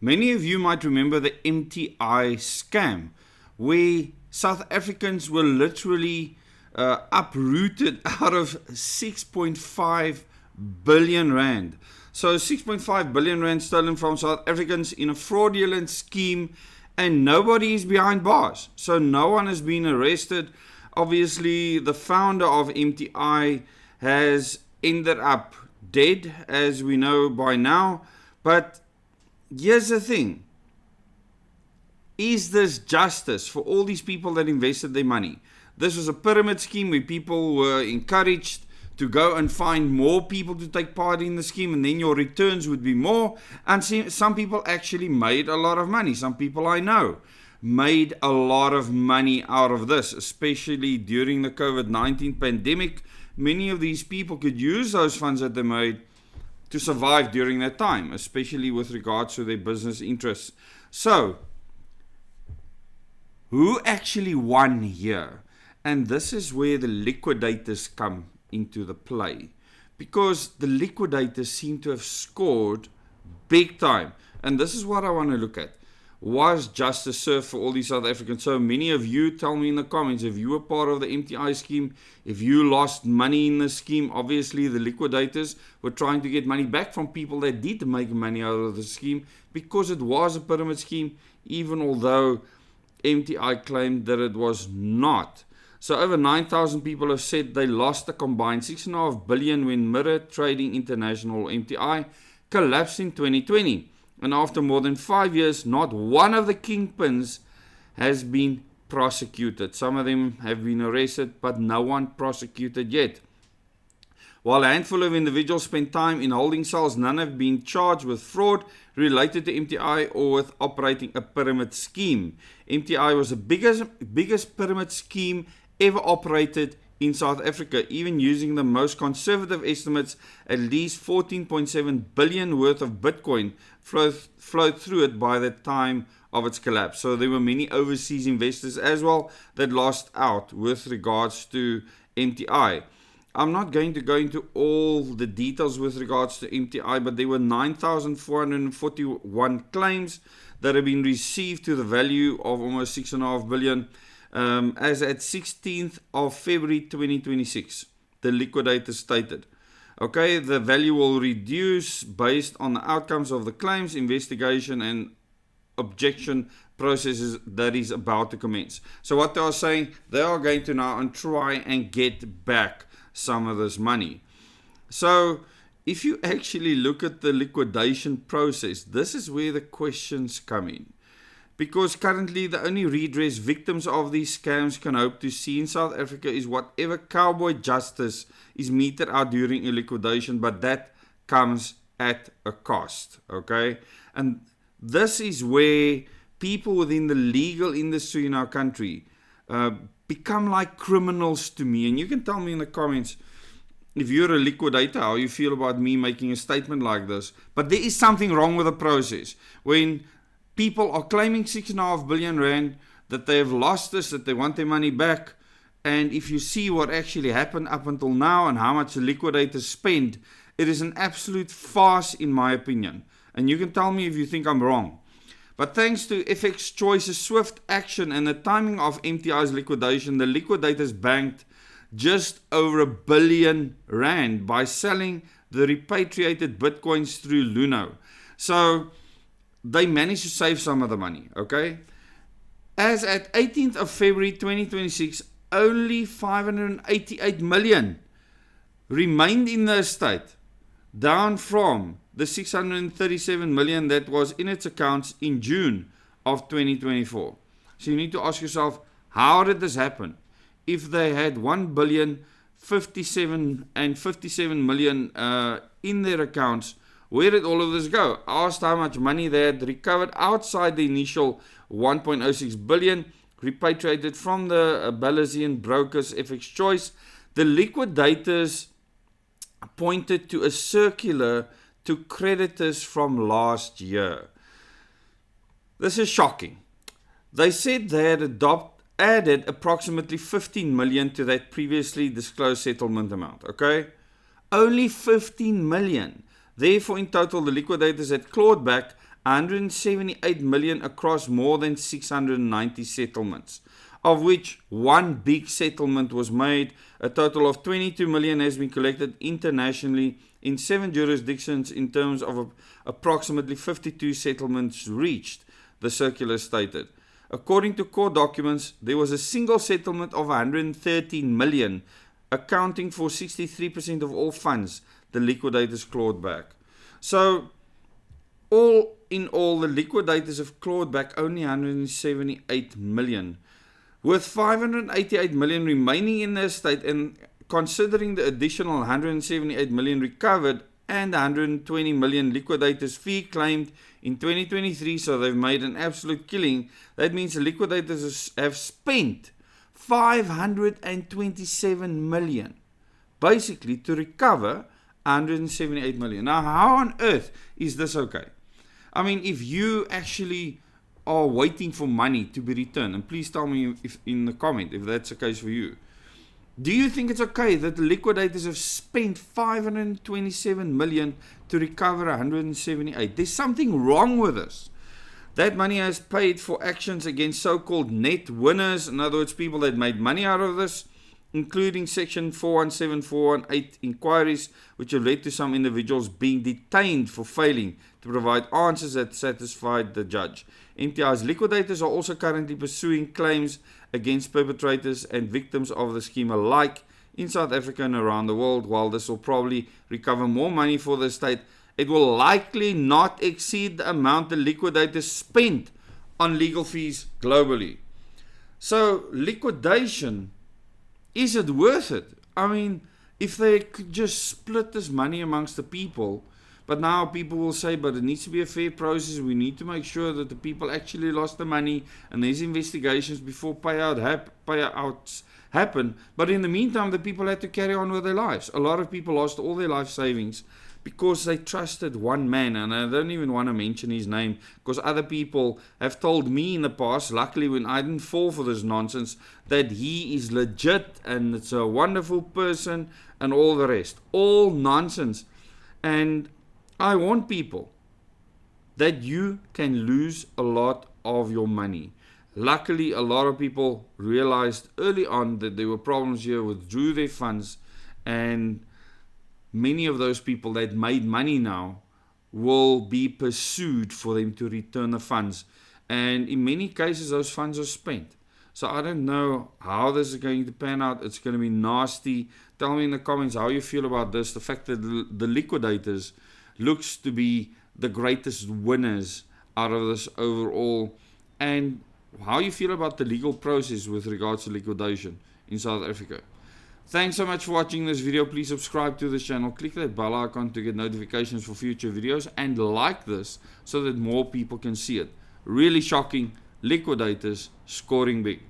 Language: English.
Many of you might remember the MTI scam, where South Africans were literally uprooted out of 6.5 billion rand. So 6.5 billion rand stolen from South Africans in a fraudulent scheme, and nobody is behind bars. So no one has been arrested. Obviously, the founder of MTI has ended up dead, as we know by now. But here's the thing. Is this justice for all these people that invested their money? This was a pyramid scheme where people were encouraged to go and find more people to take part in the scheme, and then your returns would be more. And some people actually made a lot of money. Some people I know made a lot of money out of this, especially during the COVID-19 pandemic. Many of these people could use those funds that they made to survive during that time, especially with regards to their business interests. So, who actually won here? And this is where the liquidators come into the play, because the liquidators seem to have scored big time. And this is what I want to look at. Was justice served for all these South Africans? So many of you tell me in the comments if you were part of the MTI scheme, if you lost money in the scheme. Obviously the liquidators were trying to get money back from people that did make money out of the scheme, because it was a pyramid scheme, even although MTI claimed that it was not. So over 9,000 people have said they lost a combined 6.5 billion when Mirror Trading International, MTI, collapsed in 2020. And after more than 5 years, not one of the kingpins has been prosecuted. Some of them have been arrested, but no one prosecuted yet. While a handful of individuals spent time in holding cells, none have been charged with fraud related to MTI or with operating a pyramid scheme. MTI was the biggest pyramid scheme ever operated in South Africa. Even using the most conservative estimates, at least 14.7 billion worth of Bitcoin flowed through it by the time of its collapse. So there were many overseas investors as well that lost out with regards to MTI. I'm not going to go into all the details with regards to MTI, but there were 9,441 claims that have been received to the value of almost 6.5 billion. As at 16th of February 2026, the liquidator stated, okay, the value will reduce based on the outcomes of the claims investigation and objection processes that is about to commence. So what they are saying, they are going to now and try and get back some of this money. So if you actually look at the liquidation process, this is where the questions come in. Because currently the only redress victims of these scams can hope to see in South Africa is whatever cowboy justice is meted out during a liquidation, but that comes at a cost, okay? And this is where people within the legal industry in our country become like criminals to me. And you can tell me in the comments if you're a liquidator how you feel about me making a statement like this. But there is something wrong with the process. When people are claiming 6.5 billion rand, that they have lost this, that they want their money back. And if you see what actually happened up until now and how much the liquidators spend, it is an absolute farce in my opinion. And you can tell me if you think I'm wrong. But thanks to FX Choice's swift action and the timing of MTI's liquidation, the liquidators banked just over R1 billion by selling the repatriated bitcoins through Luno. So they managed to save some of the money, okay? As at 18th of February 2026, only 588 million remained in the estate, down from the 637 million that was in its accounts in June of 2024. So you need to ask yourself, how did this happen? If they had 1 billion 57 million in their accounts, where did all of this go? I asked how much money they had recovered outside the initial 1.06 billion repatriated from the Belarusian brokers FX Choice. The liquidators pointed to a circular to creditors from last year. This is shocking. They said they had added approximately 15 million to that previously disclosed settlement amount, okay? Only 15 million. Therefore, in total, the liquidators had clawed back 178 million across more than 690 settlements, of which one big settlement was made. A total of 22 million has been collected internationally in 7 jurisdictions in terms of approximately 52 settlements reached, the circular stated. According to court documents, there was a single settlement of 113 million, accounting for 63% of all funds the liquidators clawed back. So, all in all, the liquidators have clawed back only 178 million, with 588 million remaining in the estate, and considering the additional 178 million recovered and 120 million liquidators fee claimed in 2023, so they've made an absolute killing. That means the liquidators have spent 527 million basically to recover 178 million. Now, how on earth is this okay? I mean, if you actually are waiting for money to be returned, and please tell me if in the comment if that's the case for you. Do you think it's okay that the liquidators have spent 527 million to recover 178? There's something wrong with this. That money has paid for actions against so-called net winners, in other words, people that made money out of this, including Section 417, 418 inquiries, which have led to some individuals being detained for failing to provide answers that satisfied the judge. MTI's liquidators are also currently pursuing claims against perpetrators and victims of the scheme alike in South Africa and around the world. While this will probably recover more money for the state, it will likely not exceed the amount the liquidators spent on legal fees globally. So, liquidation, is it worth it? I mean, if they could just split this money amongst the people, but now people will say, but it needs to be a fair process. We need to make sure that the people actually lost the money, and there's investigations before payouts happen. But in the meantime, the people had to carry on with their lives. A lot of people lost all their life savings because they trusted one man, and I don't even want to mention his name, because other people have told me in the past, luckily when I didn't fall for this nonsense, that he is legit and it's a wonderful person and all the rest. All nonsense. And I warn people that you can lose a lot of your money. Luckily, a lot of people realized early on that there were problems here, withdrew their funds, and many of those people that made money now will be pursued for them to return the funds. And in many cases, those funds are spent. So I don't know how this is going to pan out. It's going to be nasty. Tell me in the comments how you feel about this. The fact that the liquidators looks to be the greatest winners out of this overall, and how you feel about the legal process with regards to liquidation in South Africa. Thanks so much for watching this video. Please subscribe to this channel, click that bell icon to get notifications for future videos, and like this so that more people can see it. Really shocking. Liquidators scoring big.